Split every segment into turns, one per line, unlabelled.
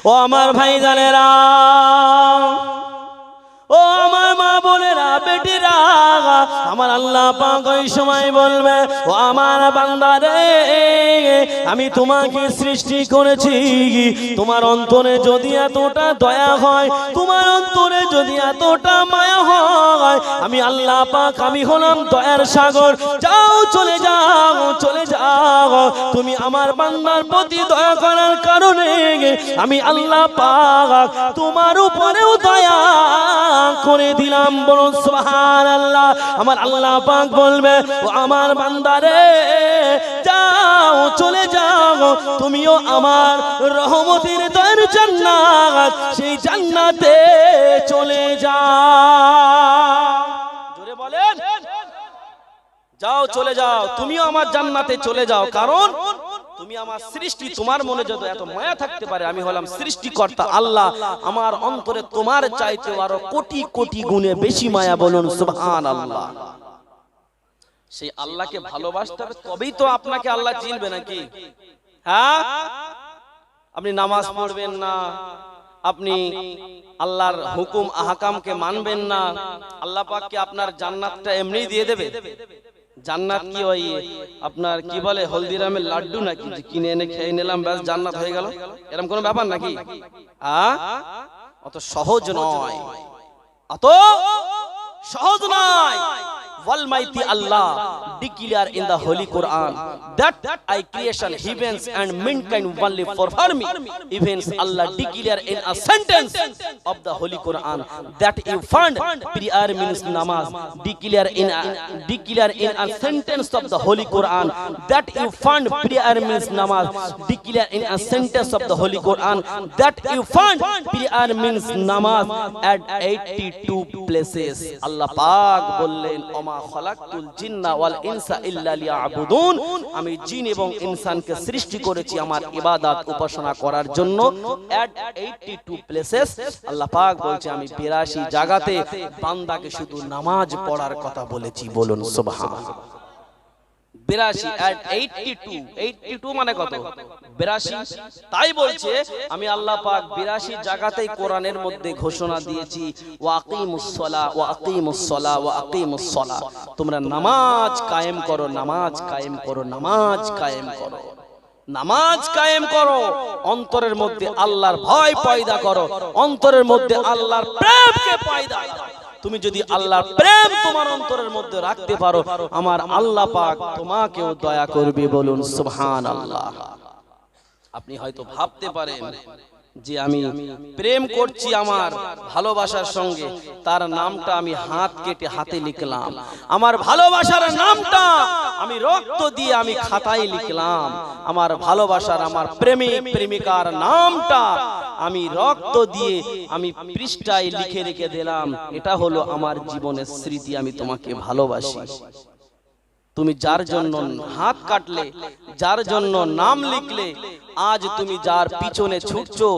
ও আমার ভাইজানেরা, ও আমার মা বোনেরা, বেটিরা, আমার আল্লাহ পাক ওই সময় বলবে, ও আমার বান্দারে, আমি তোমাকে সৃষ্টি করেছি, তোমার অন্তরে যদি এতটা দয়া হয়, তোমার অন্তরে যদি এতটা মায়া হয়, আমি আল্লাহ পাক আমি হলাম দয়ার সাগর। যাও, চলে যাও, চলে যাও। তুমি আমার বান্দার প্রতি দয়া করার কারণে আমি আল্লাহ পাক তোমার উপরেও দয়া করে দিলাম। বলুন সুবহানাল্লাহ। আমার আল্লাহ পাক বলবে, ও আমার বান্দারে, যাও, চলে যাও, তুমিও আমার রহমতের দয়ার জান্নাত, সেই জান্নাতে চলে যাও। জোরে বলেন, যাও, চলে যাও, তুমিও আমার জান্নাতে চলে যাও। কারণ তুমি আমার সৃষ্টি, তোমার মনে যদি এত মায়া থাকতে পারে, আমি হলাম সৃষ্টিকর্তা আল্লাহ, আমার অন্তরে তোমার চাইতে আরো কোটি কোটি গুণে বেশি মায়া। বলুন সুবহানাল্লাহ। সেই আল্লাহকে ভালোবাসতে হবে, তবেই তো আপনাকে আল্লাহ চিনবে নাকি? হ্যাঁ, আপনি নামাজ পড়বেন না, আপনি আল্লাহর হুকুম আহকামকে মানবেন না, আল্লাহ পাক কি আপনার জান্নাতটা এমনি দিয়ে দেবে? জান্নাত কি ওই আপনার কি বলে হলদিরামের লাড্ডু নাকি, কিনে এনে খেয়ে নিলাম ব্যাস জান্নাত হয়ে গেল? এরকম কোনো ব্যাপার নাকি? অত সহজ নয়, অত সহজ নয়। Almighty Allah declare in the Holy Quran that I creation heavens and mankind only for me. Even Allah declare in a sentence of the Holy Quran that you find prayer means namaz. Declare in a sentence of the Holy Quran that you find prayer means namaz. Declare in a sentence of the Holy Quran that you find prayer means namaz at 82 places. Allah Pak বললেন, আমি জিন এবং ইনসানকে সৃষ্টি করেছি আমার ইবাদত উপাসনা করার জন্য। at 82 places আল্লাহ পাক বলছে, আমি 82 জায়গাতে বান্দাকে শুধু নামাজ পড়ার কথা বলেছি। বলুন সুবহানাল্লাহ। 82 at 82 মানে কত? 82। তাই বলছে আমি আল্লাহ পাক 82 জায়গাতেই কোরআনের মধ্যে ঘোষণা দিয়েছি, ওয়াকিমুস সালাহ ওয়াকিমুস সালাহ ওয়াকিমুস সালাহ, তোমরা নামাজ কায়েম করো, নামাজ কায়েম করো, নামাজ কায়েম করো, নামাজ কায়েম করো। অন্তরের মধ্যে আল্লাহর ভয় পয়দা করো, অন্তরের মধ্যে আল্লাহর প্রেমকে পয়দা করো। তুমি যদি আল্লাহর প্রেম তোমার অন্তরের মধ্যে রাখতে পারো, আমার আল্লাহ পাক তোমাকেও দয়া করবে। বলুন সুবহানাল্লাহ। আপনি হয়তো ভাবতে পারেন যে আমি প্রেম করছি আমার ভালোবাসার সঙ্গে, তার নামটা আমি হাত কেটে হাতে লিখলাম, আমার ভালোবাসার নামটা আমি রক্ত দিয়ে আমি খাতায় লিখলাম, আমার ভালোবাসার আমার প্রেমিক প্রেমিকার নামটা আমি রক্ত দিয়ে আমি পৃষ্ঠায় লিখে রেখে দিলাম। এটা হলো আমার জীবনের স্মৃতি, আমি তোমাকে ভালোবাসি। তুমি যার জন্য হাত কাটলে, যার জন্য নাম লিখলে, আজ তুমি যার পিছনে ছুটছো,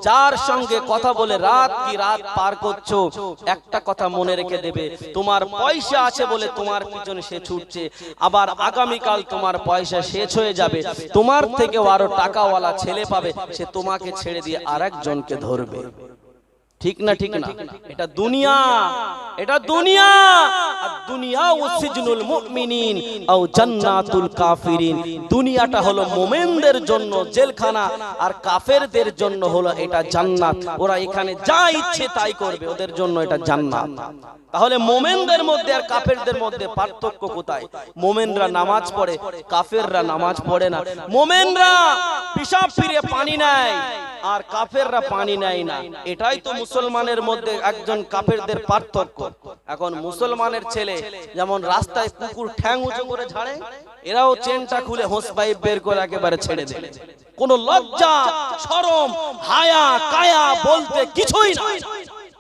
যার সঙ্গে কথা বলে রাত কি রাত পার করছো, একটা কথা মনে রেখে দেবে, তোমার পয়সা আছে বলে তোমার পিছনে সে ছুটছে, আবার আগামীকাল তোমার পয়সা শেষ হয়ে যাবে, তোমার থেকেও আরো টাকাওয়ালা ছেলে পাবে, সে তোমাকে ছেড়ে দিয়ে আরেকজনকে ধরবে। ঠিক না? ঠিক না? এটা দুনিয়া, এটা দুনিয়া। আর দুনিয়া সিজনুল মুমিনিন আও জান্নাতুল কাফিরিন। দুনিয়াটা হলো মুমিনদের জন্য জেলখানা, আর কাফেরদের জন্য হলো এটা জান্নাত। ওরা এখানে যা ইচ্ছে তাই করবে, ওদের জন্য এটা জান্নাত। তাহলে মুমিনদের মধ্যে আর কাফেরদের মধ্যে পার্থক্য কোথায়? মুমিনরা নামাজ পড়ে, কাফেররা নামাজ পড়ে না। মুমিনরা পিশাব ফিরে পানি নেয়, আর কাফেররা পানি নেয় না। এটাই তো মুসলমানের মধ্যে একজন কাফেরদের পার্থক্য। এখন মুসলমানের ছেলে যেমন রাস্তায় কুকুর ঠ্যাং উঁচু করে ঝাড়ে, এরাও চেনটা খুলে হোস পাইপ বের করে একেবারে ছেড়ে দেয়। কোনো লজ্জা শরম হায়া কায়া বলতে কিছুই নাই।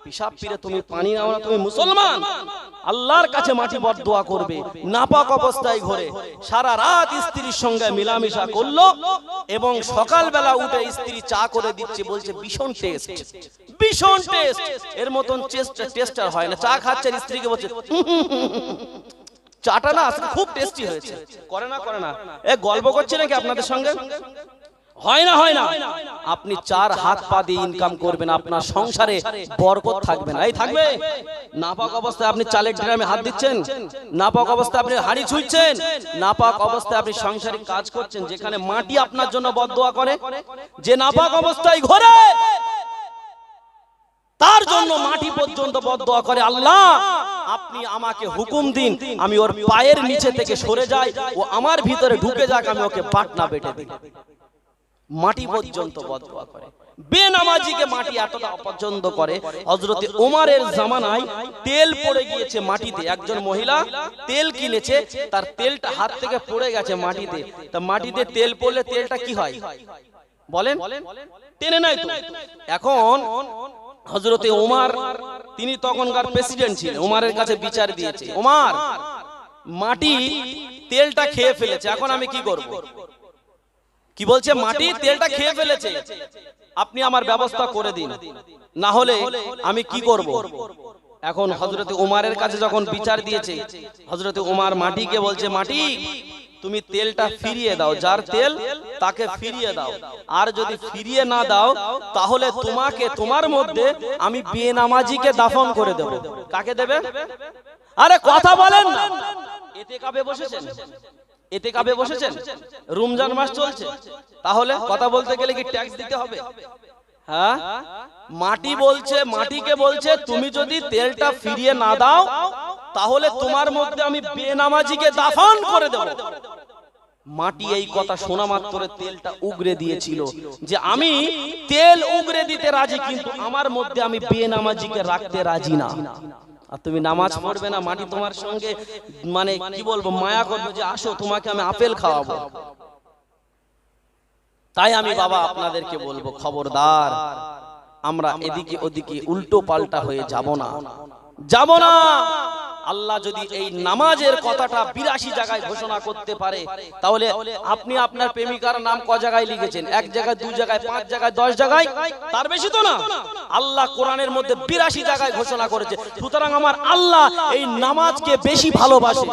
পিশাব ফিরে তুমি পানি নাও না, তুমি মুসলমান? আল্লাহর কাছে মাটি বদদোয়া করবে। নাপাক অবস্থায় ঘরে সারা রাত স্ত্রীর সঙ্গে মিলামিশা করলো, এবং সকালবেলা উঠে স্ত্রী চা করে দিচ্ছে, বলছে ভীষণ টেস্ট, ভীষণ টেস্ট। এর মতন টেস্ট আর হয় না। চা খাচ্ছে, স্ত্রীকে বলছে চাটা না আজকে খুব টেস্টি হয়েছে। করে না? করে না? এ গল্প করছে নাকি আপনাদের সঙ্গে? হয় না, হয় না। আপনি 4 হাত পা দিয়ে ইনকাম করবেন, আপনার সংসারে বরকত থাকবে না। এই থাকবে? নাপাক অবস্থায় আপনি চালের ড্রামে হাত দিচ্ছেন, নাপাক অবস্থায় আপনি হাড়ি ছুঁইছেন, নাপাক অবস্থায় আপনি সাংসারিক কাজ করছেন, যেখানে মাটি আপনার জন্য বদদোয়া করে, যে নাপাক অবস্থায় ঘোরে তার জন্য মাটি পর্যন্ত বদদোয়া করে, আল্লাহ আপনি আমাকে হুকুম দিন, আমি ওর পায়ের নিচে থেকে সরে যাই, ও আমার ভিতরে ঢুকে যাক, আমি ওকে পাটনা বেটে দিই। মাটি পর্যন্ত বদদোয়া করে। বেনামাজিকে মাটি এতটা অপছন্দ করে, হযরতে ওমরের জামানায় তেল পড়ে গিয়েছে মাটিতে। একজন মহিলা তেল কিনেছে, তার তেলটা হাত থেকে পড়ে গেছে মাটিতে। তা মাটিতে তেল পড়লে তেলটা কি হয় বলেন? টেনে নাই তো। এখন হযরতে ওমর, তিনি তখনকার প্রেসিডেন্ট ছিলেন, ওমরের কাছে বিচার দিয়েছে, ওমর মাটি তেলটা খেয়ে ফেলেছে, এখন আমি কি করব? কি বলছে? মাটি তেলটা খেয়ে ফেলেছে, আপনি আমার ব্যবস্থা করে দিন, না হলে আমি কি করব? এখন হযরতে ওমরের কাছে যখন বিচার দিয়েছে, হযরতে ওমর মাটিকে বলছে, মাটি তুমি তেলটা ফিরিয়ে দাও, যার তেল তাকে ফিরিয়ে দাও, আর যদি ফিরিয়ে না দাও তাহলে তোমাকে, তোমার মধ্যে আমি বেনামাজিকে দাফন করে দেব। কাকে দেবে? আরে কথা বলেন না। এতেকাবে বসেছেন, এতেকাবে বসেছেন, রমজান মাস চলছে, তাহলে কথা বলতে গেলে কি ট্যাক্স দিতে হবে? হ্যাঁ, মাটি বলছে, মাটিকে বলছে তুমি যদি তেলটা ফিরিয়ে না দাও তাহলে তোমার মধ্যে আমি বেনামাজিকে দাফন করে দেব। মাটি এই কথা শোনা মাত্র তেলটা উগরে দিয়েছিল, যে আমি তেল উগরে দিতে রাজি, কিন্তু আমার মধ্যে আমি বেনামাজিকে রাখতে রাজি না। আর তুমি নামাজ পড়বে না, মাটি তোমার সঙ্গে মানে কি বলবো, মায়া করবে, যে আসো তোমাকে আমি আপেল খাওয়াবো। তাই আমি বাবা আপনাদেরকে বলবো, খবরদার আমরা এদিকে ওদিকে উল্টো পাল্টা হয়ে যাব না, যাব না। আল্লাহ যদি এই নামাজের কথাটা 82 জায়গায় ঘোষণা করতে পারে, তাহলে আপনি আপনার প্রেমিকার নাম ক জায়গায় লিখেছেন? 1 জায়গায়, 2 জায়গায়, 5 জায়গায়, 10 জায়গায়, তার বেশি তো না। আল্লাহ কোরআনের মধ্যে 82 জায়গায় ঘোষণা করেছে। সুতরাং আমার আল্লাহ এই নামাজকে বেশি ভালোবাসে।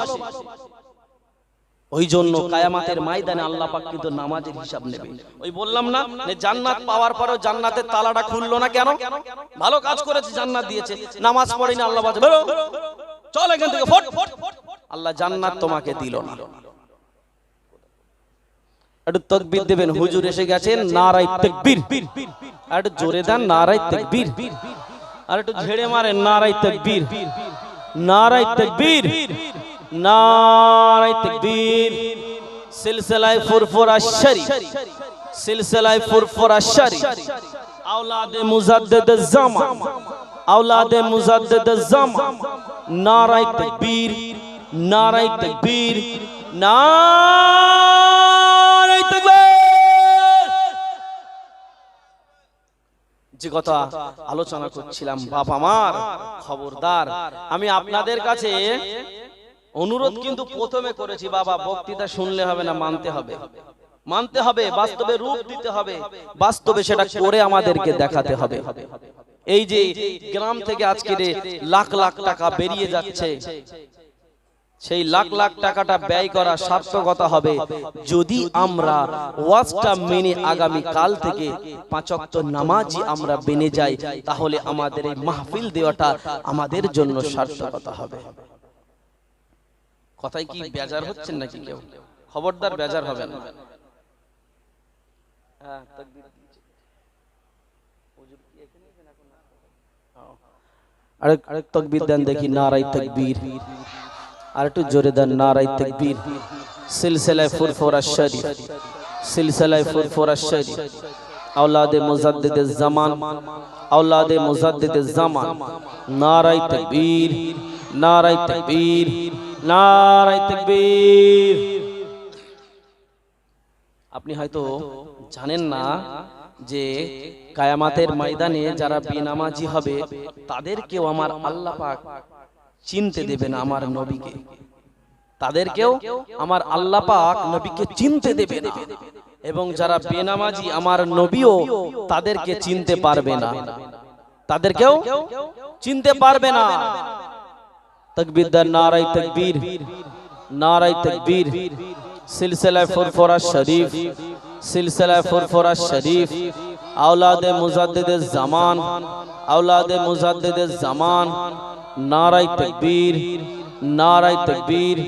ওই জন্য কিয়ামতের ময়দানে আল্লাহ পাক কিন্তু নামাজের হিসাব নেবে। ওই বললাম না, জান্নাত পাওয়ার পরেও জান্নাতের তালাটা খুললো না কেন? ভালো কাজ করেছে, জান্নাত দিয়েছে, নামাজ পড়েনি, আল্লাহ বলে বেরো, চল এখান থেকে, ফট। আল্লাহ জান্নাত তোমাকে দিল না। একটু তাকবীর দেবেন, হুজুর এসে গেছেন, নারায়ে তাকবীর। আর একটু জোরে দেন, নারায়ে তাকবীর। আর একটু ঝেড়ে মারেন, নারায়ে তাকবীর, নারায়ে তাকবীর, নারায়ে তাকবীর। সিলসিলায়ে ফুরফুরা শরীফ, সিলসিলায়ে ফুরফুরা শরীফ, আওলাদে মুজাদ্দিদ জামান, আওলাদে মুজাদ্দিদ জামান, নারায়ে তাকবীর, নারায়ে তাকবীর, নারায়ে তাকবীর। যে কথা আলোচনা করছিলাম, বাপ আমার খবরদার, আমি আপনাদের কাছে অনুরোধ কিন্তু প্রথমে করেছি, বাবা বক্তৃতা শুনলে হবে না, মানতে হবে, মানতে হবে, বাস্তবে রূপ দিতে হবে, বাস্তবে সেটা করে আমাদেরকে দেখাতে হবে। এই যে গ্রাম থেকে আজকে লাখ লাখ টাকা বেরিয়ে যাচ্ছে, সেই লাখ লাখ টাকাটা ব্যয় করা সার্থকতা হবে যদি আমরা ওয়াজটা মেনে আগামী কাল থেকে 5 ওয়াক্ত নামাজই আমরা বেনে যাই, তাহলে আমাদের এই মাহফিল দেওয়াটা আমাদের জন্য সার্থকতা হবে। কথাই কি বেজার হচ্ছেন নাকি কেউ? খবরদার বেজার হবেন না। হ্যাঁ, তাকবীর দিয়েছে। হুজুর কি এখানে এখন? আরেক তাকবীর দেন দেখি, নারায়ে তাকবীর। আর একটু জোরে দেন, নারায়ে তাকবীর। সিলসিলায়ে ফুরফুরা শরীফ, সিলসিলায়ে ফুরফুরা শরীফ, আওলাদে মুজাদ্দিদ জামান, আওলাদে মুজাদ্দিদ জামান, নারায়ে তাকবীর, নারায়ে তাকবীর, নারায়ে তাকবীর। আপনি হয়তো জানেন না যে কিয়ামতের ময়দানে যারা বেনামাজি হবে তাদেরকেও আমার আল্লাহ পাক চিনতে দেবে না, আমার নবীকে, তাদেরকেও আমার আল্লাহ পাক নবীকে চিনতে দেবে না, এবং যারা বেনামাজি আমার নবীও তাদেরকে চিনতে পারবে না, তাদেরকেও চিনতে পারবে না। তাকবীর দেন, নারায়ে তাকবীর, নারায়ে তাকবীর। সিলসিলায়ে ফুরফুরা শরীফ, সিলসিলা ফুরফুরা শরীফ, আওলাদে মুজাদ্দিদের জামান, আওলাদে মুজাদ্দিদের জামান, নারায়ে তাকবীর, নারায়ে তাকবীর।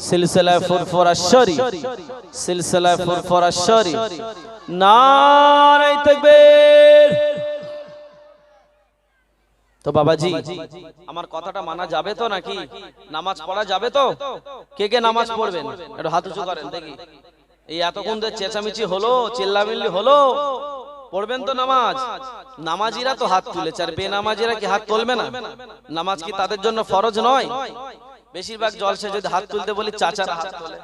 সিলসিলা ফুরফুরা শরীফ, সিলসিলা ফুরফুরা শরীফ, নারায়ে তাকবীর। তো বাবাজি, আমার কথাটা মানা যাবে তো নাকি? নামাজ পড়া যাবে তো? কে কে নামাজ পড়বেন একটু হাত উঁচু করেন দেখি। এই এতক্ষণ যে চেঁচামেচি হলো, চিল্লামিল্লি হলো, পড়বেন তো নামাজ? নামাজিরা তো হাত তুলেছে, আর বেনামাজিরা কি হাত তুলবে না? নামাজ কি তাদের জন্য ফরজ নয়? বেশিরভাগ জলসে যদি হাত তুলতে বলি চাচারা হাত তোলে,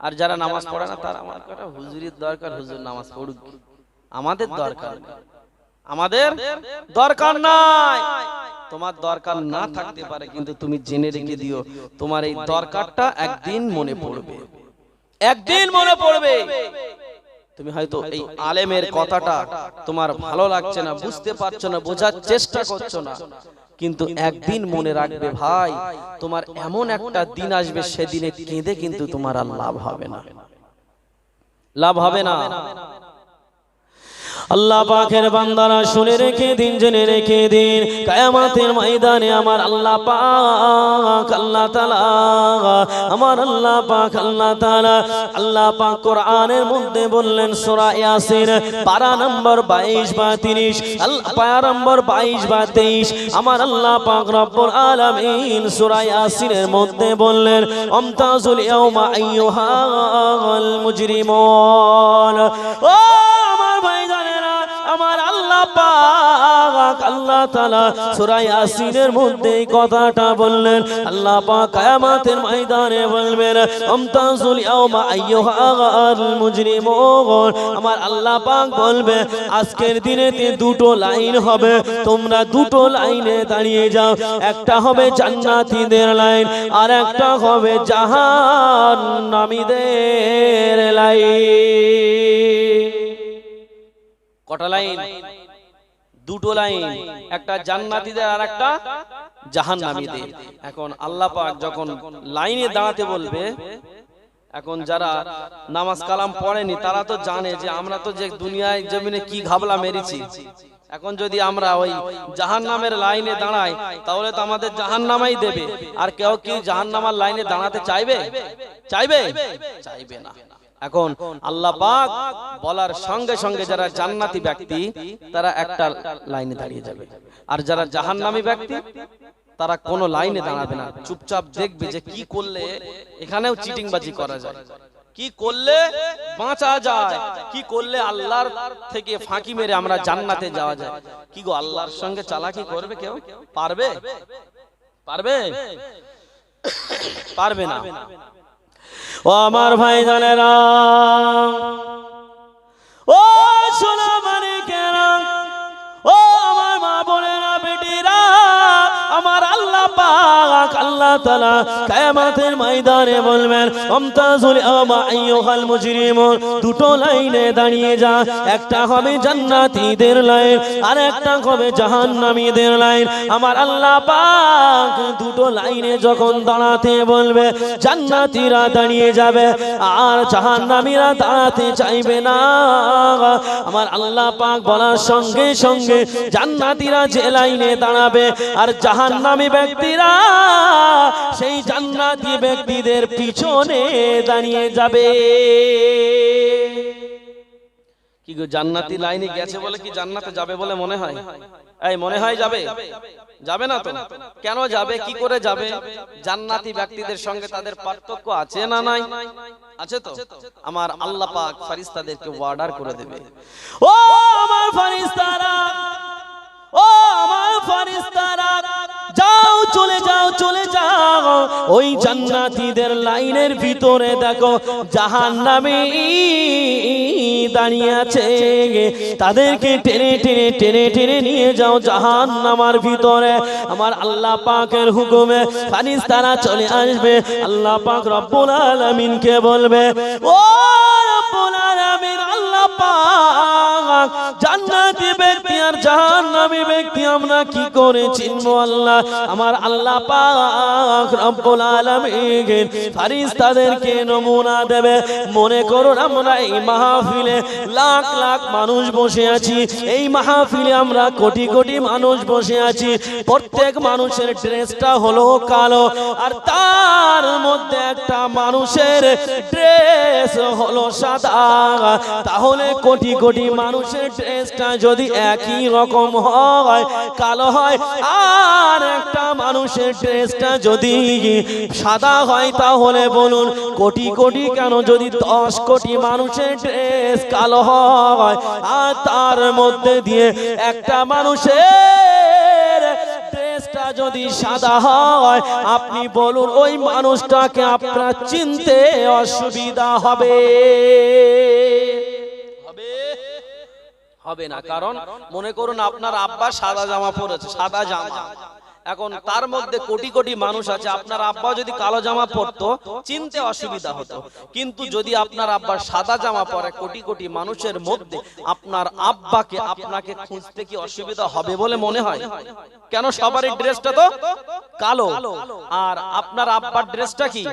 আর যারা নামাজ পড়ে না তারা আমার কথা হুজুরির দরকার, হুজুর নামাজ পড়ুক, আমাদের দরকার নেই, আমাদের দরকার নাই। তোমার দরকার না থাকতে পারে, কিন্তু তুমি জেনে রেখে দিও তোমার এই দরকারটা একদিন মনে পড়বে, একদিন মনে পড়বে। তুমি হয়তো এই আলেমের কথাটা তোমার ভালো লাগছে না, বুঝতে পারছো না, বোঝার চেষ্টা করছো না, কিন্তু একদিন মনে রাখবে ভাই, তোমার এমন একটা দিন আসবে, সেদিনে কেঁদে কিন্তু তোমার আর লাভ হবে না, লাভ হবে না। আল্লাহ পাকের বান্দারা শুনে রেখে দিন, জেনে রেখে দিন, কিয়ামতের ময়দানে আমার আল্লাহ পাক, আল্লাহ তাআলা, আমার আল্লাহ পাক, আল্লাহ তাআলা, আল্লাহ পাক কোরআনের মধ্যে বললেন সূরা ইয়াসিন পারা নম্বর 22 বা 30, পারা নম্বর 22 বা 23, আমার আল্লাহ পাক রব্বুল আলামিন সূরা ইয়াসিনের মধ্যে বললেন আমতাজুল ইয়াউমা আইয়ুহাল মুজরিমুন। ও আমার ভাইজানেরা, আমার আল্লাহ পাক, আল্লাহ তাআলা সূরা ইয়াসিনের মধ্যে এই কথাটা বললেন। আল্লাহ পাক কিয়ামতের ময়দানে বলবেন আমতাজুল ইয়াউমা আইয়ুহাল মুজরিমুন। আমার আল্লাহ পাক বলবে আজকের দিনেতে দুটো লাইন হবে, তোমরা দুটো লাইনে দাঁড়িয়ে যাও, একটা হবে জান্নাতীদের লাইন, আর একটা হবে জাহান্নামীদের লাইন। কটা লাইন? দুটো লাইন, একটা জান্নাতীদের আর একটা জাহান্নামীদের। এখন আল্লাহ পাক যখন লাইনে দাঁড়াতে বলবে, এখন যারা নামাজ কালাম পড়েনি তারা তো জানে যে আমরা তো যে দুনিয়ায় জমিনে কি ঘাবলা মেরেছি, এখন যদি আমরা ওই জাহান্নামের লাইনে দাঁড়াই তাহলে তো আমাদের জাহান্নামাই দেবে। আর কেউ কি জাহান্নামার লাইনে দাঁড়াতে চাইবে? চাইবে? চাইবে না। এখন আল্লাহ পাক বলার সঙ্গে সঙ্গে যারা জান্নাতি ব্যক্তি তারা একটা লাইনে দাঁড়িয়ে যাবে, আর যারা জাহান্নামী ব্যক্তি তারা কোনো লাইনে দাঁড়াবে না, চুপচাপ দেখবে যে কি করলে এখানেও চিটিংবাজি করা যায়, কি করলে বাঁচা যায়, কি করলে আল্লাহর থেকে ফাঁকি মেরে আমরা জান্নাতে যাওয়া যায়। কি গো, আল্লাহর সঙ্গে চালাকি করবে কেউ? পারবে? পারবে? পারবে না। ও আমার ভাইজানেরা, ও সোনা মানিকেরা, ও আমার মা বোনেরা, বেটিরা, আমার আল্লাহ পাক, আল্লাহ তাআলা কিয়ামতের ময়দানে বলবেন আমতাজুল ইয়াউমা আইয়ুহাল মুজরিমুন। দুটো লাইনে দাঁড়িয়ে যা, একটা হবে জান্নাতীদের লাইন, আর একটা হবে জাহান্নামীদের লাইন। আমার আল্লাহ পাক দুটো লাইনে যখন দাঁড়াতে বলবে, জান্নাতীরা দাঁড়িয়ে যাবে আর জাহান্নামীরা দাঁড়াতে চাইবে না। আমার আল্লাহ পাক বলার সঙ্গে সঙ্গে জান্নাতীরা যে লাইনে দাঁড়াবে আর জাহান্নামী ব্যক্তিরা সেই জান্নাতি ব্যক্তিদের পিছনে দাঁড়িয়ে যাবে। কি গো, জান্নাতি লাইনে গেছে বলে কি জান্নাতে যাবে বলে মনে হয়? এই মনে হয় যাবে? যাবে না তো। কেন যাবে? কি করে যাবে? জান্নাতি ব্যক্তিদের সঙ্গে তাদের পার্থক্য আছে না নাই? আছে তো। আমার আল্লাহ পাক ফেরেশতাদেরকে অর্ডার করে দেবে, ও আমার ফেরেশতারা, ও আমার ফেরেশতারা, যাও, চলে যাও, চলে যাও, ওই জান্নাতীদের লাইনের ভিতরে দেখো জাহান্নামী দাঁড়িয়ে আছে, তাদেরকে টেনে টেনে টেনে টেনে নিয়ে যাও জাহান্নামের ভিতরে। আমার আল্লাহ পাকের হুকুমে ফেরেশতারা চলে আসবে। আল্লাহ পাক রব্বুল আলামিনকে বলবে, ও রব্বুল আলামিন, আল্লাহ পাক জান্নাতি ব্যক্তি আর জাহান্নামী ব্যক্তি আমরা কি করে চিনবো আল্লাহ? আমার আল্লাহ পাক রব্বুল আলামিন ফেরেশতাদেরকে নমুনা দেবে। মনে করুন আমরা এই মাহফিলে লাখ লাখ মানুষ বসে আছি, এই মাহফিলে আমরা কোটি কোটি মানুষ বসে আছি, প্রত্যেক মানুষের ড্রেসটা হলো কালো, আর তার মধ্যে একটা মানুষের ড্রেস হলো সাদা। তাহলে কোটি কোটি মানুষের ড্রেসটা যদি একই রকম হয়, কালো হয়, আর একটা মানুষের ড্রেসটা যদি সাদা হয়, তাহলে বলুন কোটি কোটি কেন, যদি 10 কোটি মানুষের ড্রেস কালো হয় আর তার মধ্যে দিয়ে একটা মানুষের ড্রেসটা যদি সাদা হয়, আপনি বলুন ওই মানুষটাকে আপনার চিনতে অসুবিধা হবে? হবে না। কারণ মনে করুন আপনার আব্বা সাদা জামা পরেছে, সাদা জামা, এখন তার মধ্যে কোটি কোটি মানুষ আছে, আপনার আব্বা যদি কালো জামা পরতো চিনতে অসুবিধা হতো। কিন্তু যদি আপনার আব্বা সাদা জামা পরে কোটি কোটি মানুষের মধ্যে, আপনার আব্বাকে আপনাকে খুঁজতে কি অসুবিধা হবে বলে মনে হয়? কেন? সবারই ড্রেসটা তো কালো, আর আপনার আব্বার ড্রেসটা কি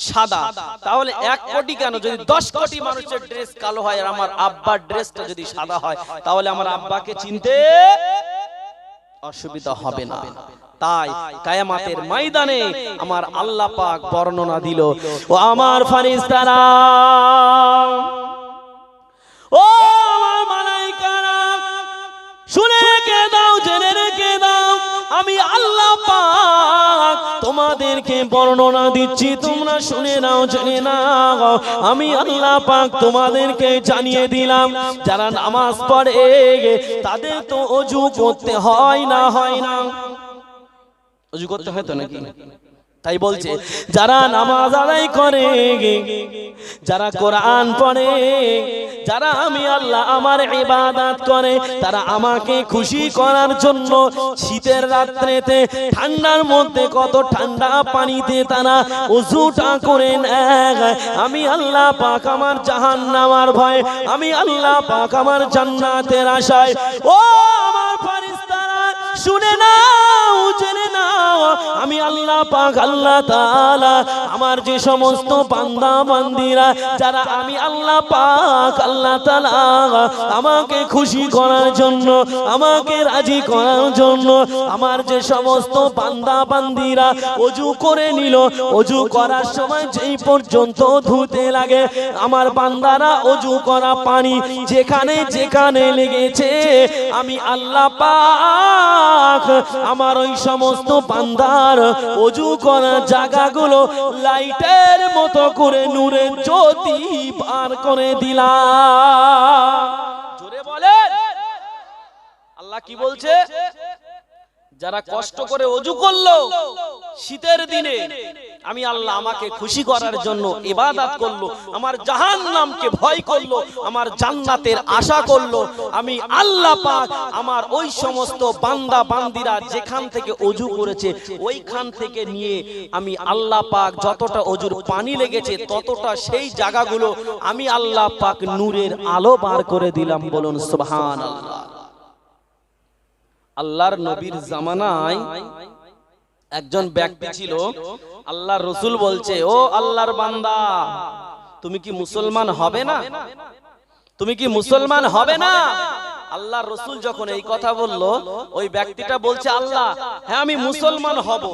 সাদা। তাহলে 1 কোটি কেন, যদি 10 কোটি মানুষের ড্রেস কালো হয় আর আমার আব্বার ড্রেসটা যদি সাদা হয়, তাহলে আমার আব্বাকে চিনতে অসুবিধা হবে না। তাই কিয়ামতের ময়দানে আমার আল্লাহ পাক বর্ণনা দিল, ও আমার ফেরেশতারা, ও আমার মালায়েকারা, শুনে রেখে দাও, জেনে রেখে দাও, আমি আল্লাহ পাক তোমাদেরকে বর্ণনা দিচ্ছি, তোমরা শুনে নাও, জেনে নাও। আমি আল্লাহ পাক তোমাদেরকে জানিয়ে দিলাম, যারা নামাজ পড়ে তাদের তো ওযু করতে হয় না? হয় না? ওযু করতে হয় তো নাকি? তাই বলছে যারা নামাজ আদায় করে, যারা কোরআন পড়ে, যারা আমি আল্লাহ আমার ইবাদত করে, তারা আমাকে খুশি করার জন্য শীতের রাত্রেতে ঠান্ডার মধ্যে কত ঠান্ডা পানিতে তারা ওযুটা করে নেয়। আমি আল্লাহ পাক আমার জাহান্নামের ভয়, আমি আল্লাহ পাক আমার জান্নাতের আশায়, ও আমার ফেরেশতারা শুনে নাও, জেনে নাও, আমি আল্লাহ পাক আল্লাহ তাআলা আমার যে সমস্ত বান্দা বান্দিরা, যারা আমি আল্লাহ পাক আল্লাহ তাআলা আমাকে খুশি করার জন্য, আমাকে রাজি করার জন্য, আমার যে সমস্ত বান্দা বান্দিরা ওযু করে নিল, ওযু করার সময় যেই পর্যন্ত ধুতে লাগে, আমার বান্দারা ওযু করা পানি যেখানে যেখানে লেগেছে, আমি আল্লাহ পাক আমার ওই সমস্ত বান্দার ওযু করা জায়গাগুলো লাইটের মতো করে নূরের জ্যোতি পার করে দিলাম। জোরে বলেন আল্লাহ কি বলছে? যারা কষ্ট করে ওযু করলো শীতের দিনে, আমি আল্লাহ আমাকে খুশি করার জন্য ইবাদত করলো, আমার জাহান্নামকে ভয় করলো, আমার জান্নাতের আশা করলো, আমি আল্লাহ পাক আমার ওই সমস্ত বান্দা বান্দিরা যেখান থেকে ওযু করেছে ওইখান থেকে নিয়ে আমি আল্লাহ পাক যতটা ওযুর পানি লেগেছে ততটা সেই জায়গাগুলো আমি আল্লাহ পাক নূরের আলো বার করে দিলাম। বলুন সুবহানাল্লাহ। আল্লাহর নবীর জামানায় একজন ব্যক্তি ছিল, আল্লাহর রাসূল বলছে, ও আল্লাহর বান্দা, তুমি কি মুসলমান হবে না? তুমি কি মুসলমান হবে না? আল্লাহর রাসূল যখন এই কথা বলল, ওই ব্যক্তিটা বলছে, আল্লাহ হ্যাঁ আমি মুসলমান হব,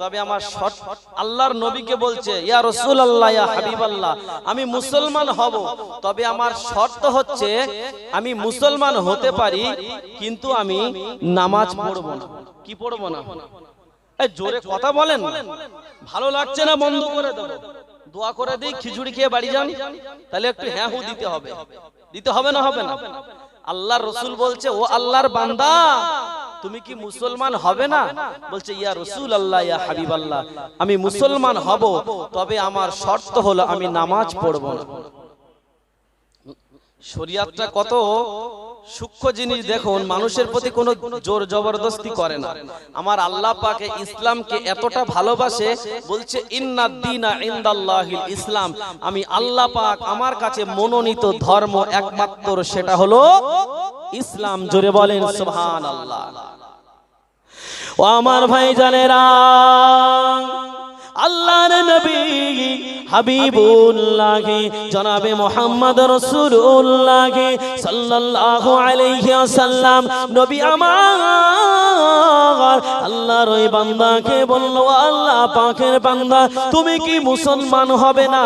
তবে আমার শর্ত। আল্লাহর নবীকে বলছে, ইয়া রাসূলুল্লাহ, ইয়া হাবিবাল্লাহ, আমি মুসলমান হব, তবে আমার শর্ত হচ্ছে আমি মুসলমান হতে পারি, কিন্তু আমি নামাজ পড়ব না। কি পড়ব না? এই জোরে কথা বলেন, ভালো লাগছে না বন্ধ করে দেব, দোয়া করে দিই, খিচুড়ি খেয়ে বাড়ি যান, তাহলে একটু হ্যাঁ হু দিতে হবে। দিতে হবে না? হবে না? আল্লাহর রাসূল বলছে, ও আল্লাহর বান্দা, তুমি কি মুসলমান হবে না? বলছে, ইয়া রাসূলুল্লাহ, ইয়া হাবিবাল্লাহ, আমি মুসলমান হব, তবে আমার শর্ত হলো আমি নামাজ পড়ব না। শরীয়তটা কত সূক্ষ্ম জিনিস দেখুন, মানুষের প্রতি কোনো জোর জবরদস্তি করে না। আমার আল্লাহ পাক ইসলামকে এতটা ভালোবাসে, বলছে ইন্নাদ দীনা ইনদাল্লাহিল ইসলাম, আমি আল্লাহ পাক আমার কাছে মনোনীত ধর্ম একমাত্র সেটা হলো ইসলাম। জোরে বলেন সুবহানাল্লাহ। ও আমার ভাইজানেরা, আল্লাহর নবী হাবিবুল্লাহ জনাবে মুহাম্মদ রাসূলুল্লাহ সাল্লাল্লাহু আলাইহি ওয়াসাল্লাম নবী আমার আল্লাহর ওই বান্দাকে বলল, আল্লাহ পাকের বান্দা তুমি কি মুসলমান হবে না?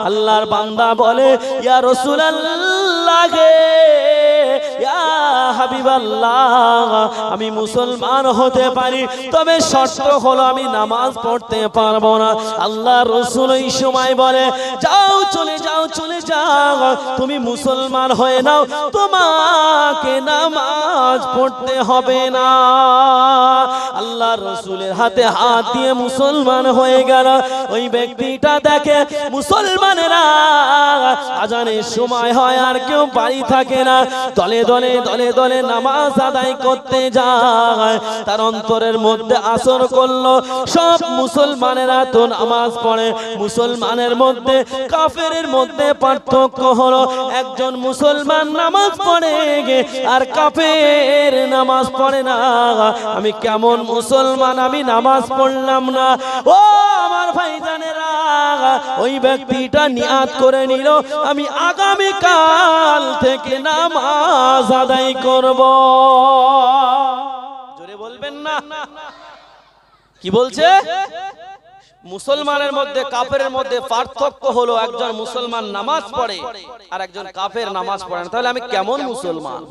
আল্লাহর বান্দা বলে, ইয়া রাসূলুল্লাহ, ইয়া হাবিবাল্লাহ, আমি মুসলমান হতে পারি, তবে শর্ত হলো আমি নামাজ পড়তে পারবো না। আল্লাহ রাসূল এই সময় বলে, যাও চলে যাও চলে যাও, তুমি মুসলমান হয়ে নাও, তোমাকে নামাজ পড়তে হবে না। আল্লাহ রাসূলের হাতে হাত দিয়ে মুসলমান হয়ে গেল। ওই ব্যক্তিটা দেখে মুসলমানেরা আজানের সময় হয় আর কেউ বাড়ি থাকে না, দলে দলে দলে দলে নামাজ আদায় করতে যায়। তার অন্তরের মধ্যে আসর করলো, সব মুসলমানেরা তো নামাজ পড়ে, মুসলমানের মধ্যে কাফেরের মধ্যে পার্থক্য হলো, একজন মুসলমান নামাজ পড়ে আর কাফের নামাজ পড়ে না। আমি কেমন মুসলমান, আমি নামাজ পড়লাম না। ও আমার ভাইজানেরা, ওই ব্যক্তিটা নিয়াত করে নিল, আমি আগামী কাল থেকে নামাজ আদায় করব। জোরে বলবেন না? কি বলছে? মুসলমানের মধ্যে কাফেরের মধ্যে পার্থক্য হলো, একজন মুসলমান নামাজ পড়ে আর একজন কাফের নামাজ পড়ে না। তাহলে আমি কেমন মুসলমান?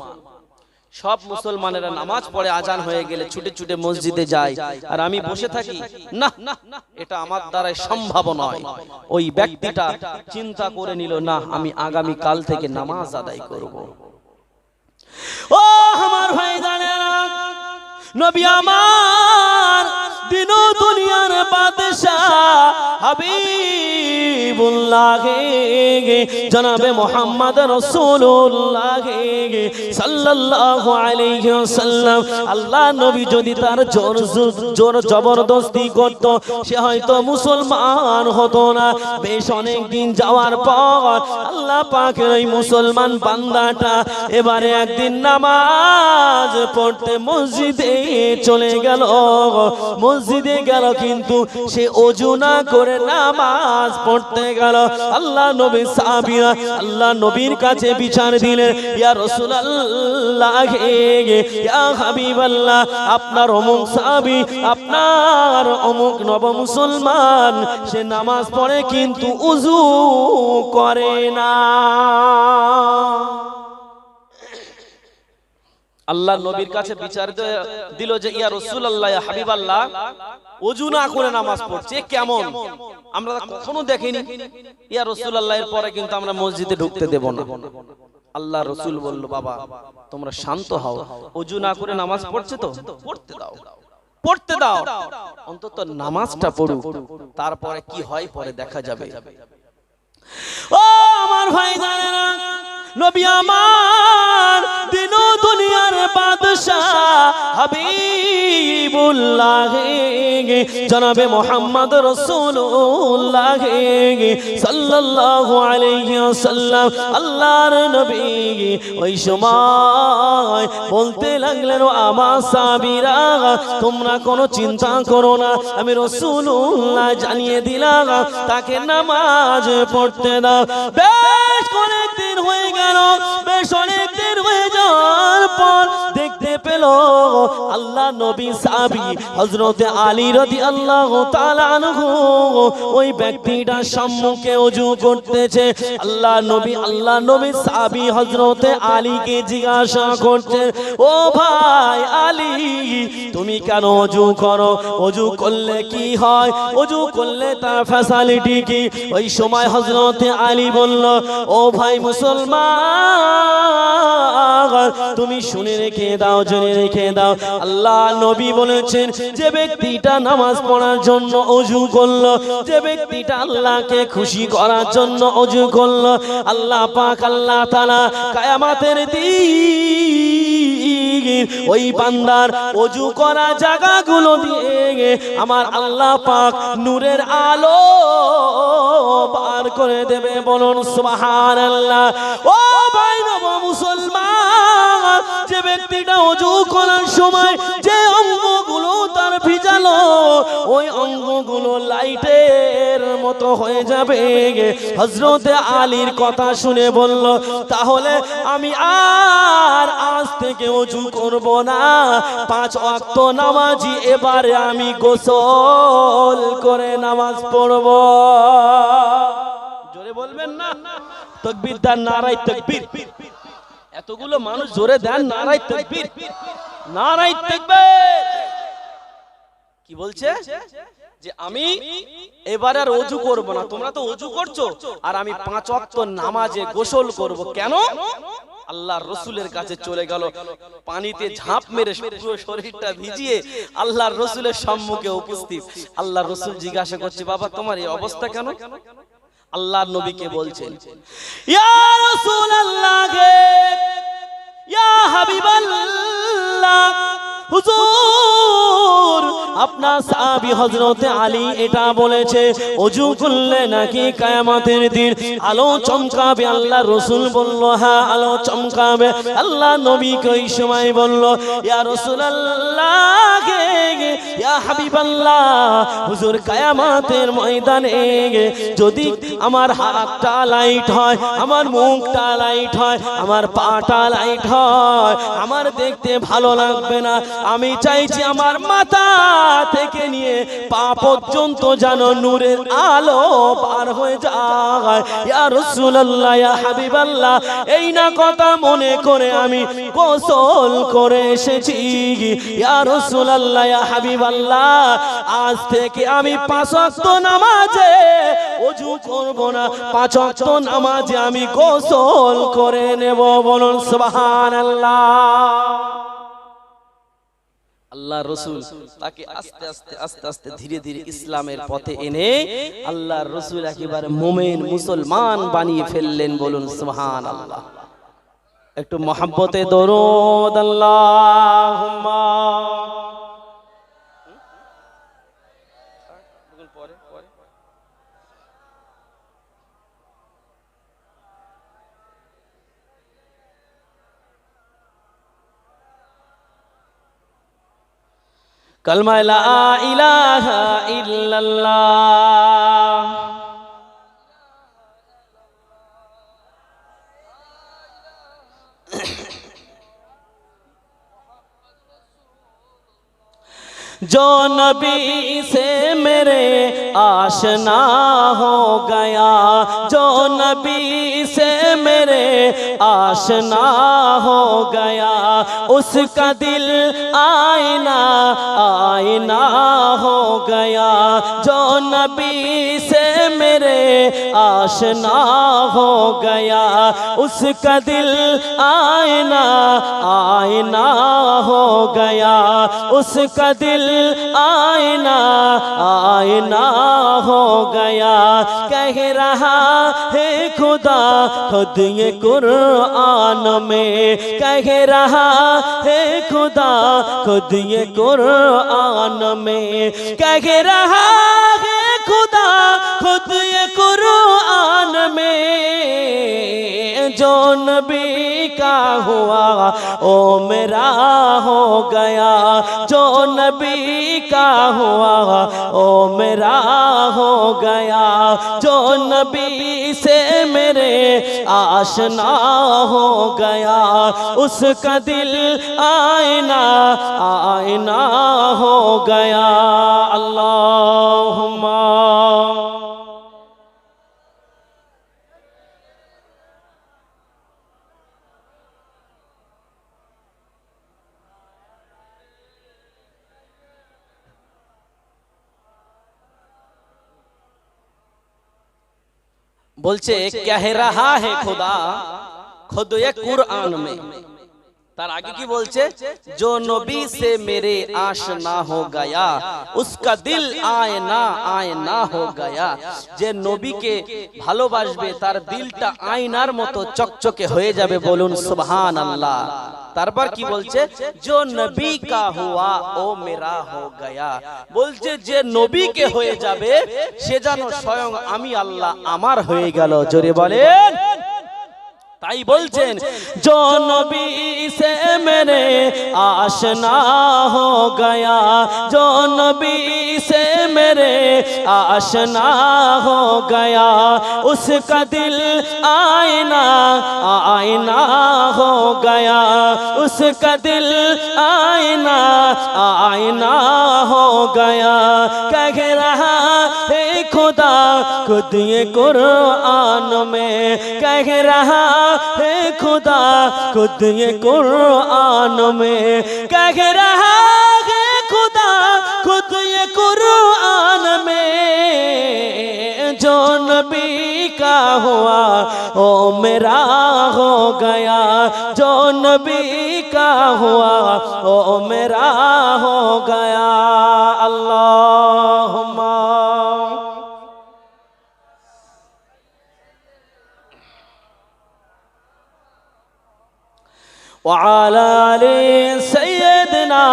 সব মুসলমানেরা নামাজ পড়ে, আজান হয়ে গেলে ছুটে ছুটে মসজিদে যায়, আর আমি বসে থাকি, না, এটা আমার দ্বারাই সম্ভব নয়। ওই ব্যক্তিটা চিন্তা করে নিল, না, আমি আগামী কাল থেকে নামাজ আদায় করব। ও আমার ভাইজানেরা, নবী আমার দিন ও দুনিয়ার বাদশা হাবিবুল্লাহ জনাবে মুহাম্মদ রাসূলুল্লাহ সাল্লাল্লাহু আলাইহি ওয়াসাল্লাম, আল্লাহ নবী যদি তার জোর জবরদস্তি করত, সে হয়তো মুসলমান হতো না। বেশ অনেক দিন যাওয়ার পর আল্লাহ পাকের ওই মুসলমান বান্দাটা এবারে একদিন নামাজ পড়তে মসজিদে চলে গেল। মসজিদে গেল, কিন্তু সে ওযু না করে নামাজ পড়তে গেল। আল্লাহ নবী সাহাবীরা আল্লাহ নবীর কাছে বিচার দিলেন, ইয়া রাসূলুল্লাহ, ইয়া হাবিবাল্লাহ, আপনার অমুক সাহাবী, আপনার অমুক নব মুসলমান, সে নামাজ পড়ে কিন্তু ওযু করে না। আল্লাহ নবীর কাছে বিচার দিল যে, ইয়া রাসূলুল্লাহ, ইয়া হাবিবাল্লাহ, ওযু না করে নামাজ পড়ছে, কেমন? আমরা কখনো দেখিনি। ইয়া রাসূলুল্লাহ, এর পরে কিন্তু আমরা মসজিদে ঢুকতে দেব না। আল্লাহ রাসূল বলল, বাবা তোমরা শান্ত হও, ওযু না করে নামাজ পড়ছে তো পড়তে দাও, পড়তে দাও, অন্তত নামাজটা পড়ুক, তারপরে কি হয় পরে দেখা যাবে। ও আমার ভাইজানেরা, নবী আমার দিন ও দুনিয়ার বাদশা হাবিবুল্লাহ জনাবে মুহাম্মদ রাসূলুল্লাহ সাল্লাল্লাহু আলাইহি ওয়াসাল্লাম, আল্লাহর নবী ওই সময় বলতে লাগলেন, আমার সাহাবীরা তোমরা কোনো চিন্তা করো না, আমি রাসূলুল্লাহ জানিয়ে দিলাম তাকে নামাজ পড়তে দাও। বেশ অনেক দিন হয়ে গেল, বেশ অনেক দিন হয়ে যাওয়ার পর দেখতে পেল আল্লাহ নবী সাহাবী হযরত আলী রাদিয়াল্লাহু তাআলা আনহু ওই ব্যক্তিটার সম্মুখে ওযু করতেছে। আল্লাহ নবী সাহাবী হযরত আলীকে জিজ্ঞাসা করছেন, ও ভাই আলী, তুমি কেন অজু করো, অজু করলে কি হয়, অজু করলে তার ফ্যাসিলিটি কি? ওই সময় হযরতে আলী বলল, ও ভাই মুসলমান, তুমি শুনে রেখে দাও, জেনে রেখে দাও, আল্লাহ নবী বলেছেন যে ব্যক্তিটা নামাজ পড়ার জন্য অজু করলো, যে ব্যক্তিটা আল্লাহকে খুশি করার জন্য অজু করলো, আল্লাহ পাক আল্লাহ তাআলা কিয়ামতের দিন ওই বান্দার অজু করা জায়গাগুলো দিয়ে আমার আল্লাহ পাক নূরের আলো বার করে দেবে। বলুন সুবহানাল্লাহ। ও ভাই মুসলমান, যে ব্যক্তিটা অজু করার সময় যে অঙ্গগুলো তার ভিজালো, ওই অঙ্গগুলো লাইটের মতো হয়ে যাবে। হযরতে আলীর কথা শুনে বলল, তাহলে আমি আর আজ থেকে অজু করব না, 5 ওয়াক্ত নামাজি এবারে আমি গোসল করে নামাজ পড়ব। জোরে বলবেন না? তাকবীর দেন, নারায়ে তাকবীর। এতগুলো মানুষ জোরে দেন নারায়ে তাকবীর, নারায়ে তাকবীর। কি বলছে? যে আমি এবারে আর অজু করব না। তোমরা তো অজু করছো, আর আমি 5 ওয়াক্ত নামাজে গোসল করব। কেন? আল্লাহর রাসূলের কাছে চলে গেল, পানিতে ঝাঁপ মেরে পুরো শরীরটা ভিজিয়ে আল্লাহর রাসূলের সম্মুখে উপস্থিত। আল্লাহর রাসূল জিজ্ঞাসা করছে, বাবা তোমার এই অবস্থা কেন? আল্লাহর নবীকে বলছেন, ইয়া রাসূলুল্লাহ, ইয়া হাবিবাল্লাহ, হুজুর আপনার সাহাবী হযরতে আলী এটা বলেছে, ওযু করলে নাকি কিয়ামতের দিন আলো চমকাবে। আল্লাহর রাসূল বলল, হ্যাঁ আলো চমকাবে। আল্লাহ নবী ওই সময় বলল, ইয়া রাসূলুল্লাহ, ইয়া হাবিবাল্লাহ, হুজুর কিয়ামতের ময়দানে যদি আমার হাতটা লাইট হয়, আমার মুখটা লাইট হয়, আমার পাটা লাইট হয়, আমার দেখতে ভালো লাগবে না। আমি চাইছি আমার মাথা থেকে নিয়ে পা পর্যন্ত যেন নূরের আলো পার হয়ে যায়। ইয়া রাসূলুল্লাহ, ইয়া হাবিবাল্লাহ, এই না কথা মনে করে আমি গোসল করে এসেছি। ইয়া রাসূলুল্লাহ, ইয়া হাবিবাল্লাহ, আজ থেকে আমি 5 ওয়াক্ত নামাজে ওযু করব না, 5 ওয়াক্ত নামাজে আমি গোসল করে নেব। বলুন সুবহানাল্লাহ। আল্লাহ রাসূল তাকে আস্তে আস্তে আস্তে আস্তে ধীরে ধীরে ইসলামের পথে এনে আল্লাহর রাসূল একেবারে মুমিন মুসলমান বানিয়ে ফেললেন। বলুন সুবহানাল্লাহ। একটু মহব্বতে দরুদ আল্লাহুম্মা। कलमा ला इलाहा इल्लल्लाह। जो नबी से मेरे आशना हो गया, जो नबी से मेरे आशना हो गया, उसका दिल आईना आईना हो गया। जो नबी से मेरे आशना हो गया, उसका दिल आईना आईना हो गया, उसका दिल आईना आईना हो गया। कह रहा है खुदा खुद ये कुरान में, कह रहा है खुदा खुद ये कुरान में, कह रहा है खुदा खुद ये कुरान में। जो नबी का हुआ ओ मेरा हो गया, जो नबी का हुआ ओ मेरा हो गया। जो नबी से मेरे आशना हो गया, उसका दिल आईना आईना हो गया। अल्लाहुम्मा। बोलचे कह रहा है खुदा खुद ये कुरान में, तार आगे की बोलचे जो नबी से मेरे आशना हो गया उसका दिल आयना हो गया। जे नबी के ভালোবাসবে তার দিলটা আয়নার মতো চকচকে হয়ে যাবে, বলুন সুবহানাল্লাহ। তারপর কি বলছে जो नबी का हुआ ओ मेरा हो गया, বলছে যে নবীকে হয়ে যাবে সে যেন স্বয়ং আমি আল্লাহ আমার হয়ে গেল। জোরে বলেন। ताई बोलचेन जो नबी से मेरे आशना हो गया, जो नबी से मेरे आशना हो गया उसका दिल आईना हो गया, उसका दिल आईना हो गया। कह रहा है खुदा खुद ये कुरान में, कह रहा है खुदा खुद ये कुरान में, कह रहा है खुदा खुद ये कुरान में। जो नबी का हुआ ओ मेरा हो गया, जो नबी का हुआ ओ मेरा हो गया। अल्लाहुम्मा वअला आले सय्यदना।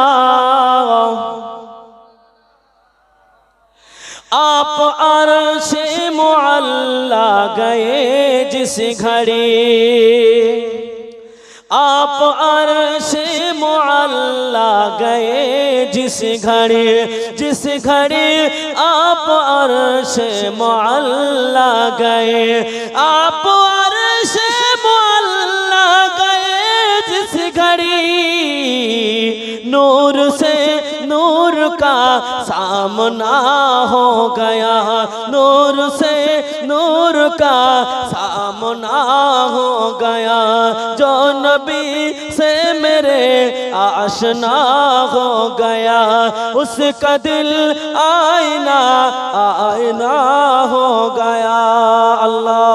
आप अर्शे मुअल्ला गए जिस घड़ी, आप अर्शे मुअल्ला गए जिस घड़ी, जिस घड़ी आप अर्शे मुअल्ला गए, आप अर्शे मुअल्ला गए जिस घड़ी नूर से नूर का सामना हो गया, नूर से नूर का सामना हो गया। जो नबी से मेरे आशना हो गया उसका दिल आईना हो गया। अल्लाह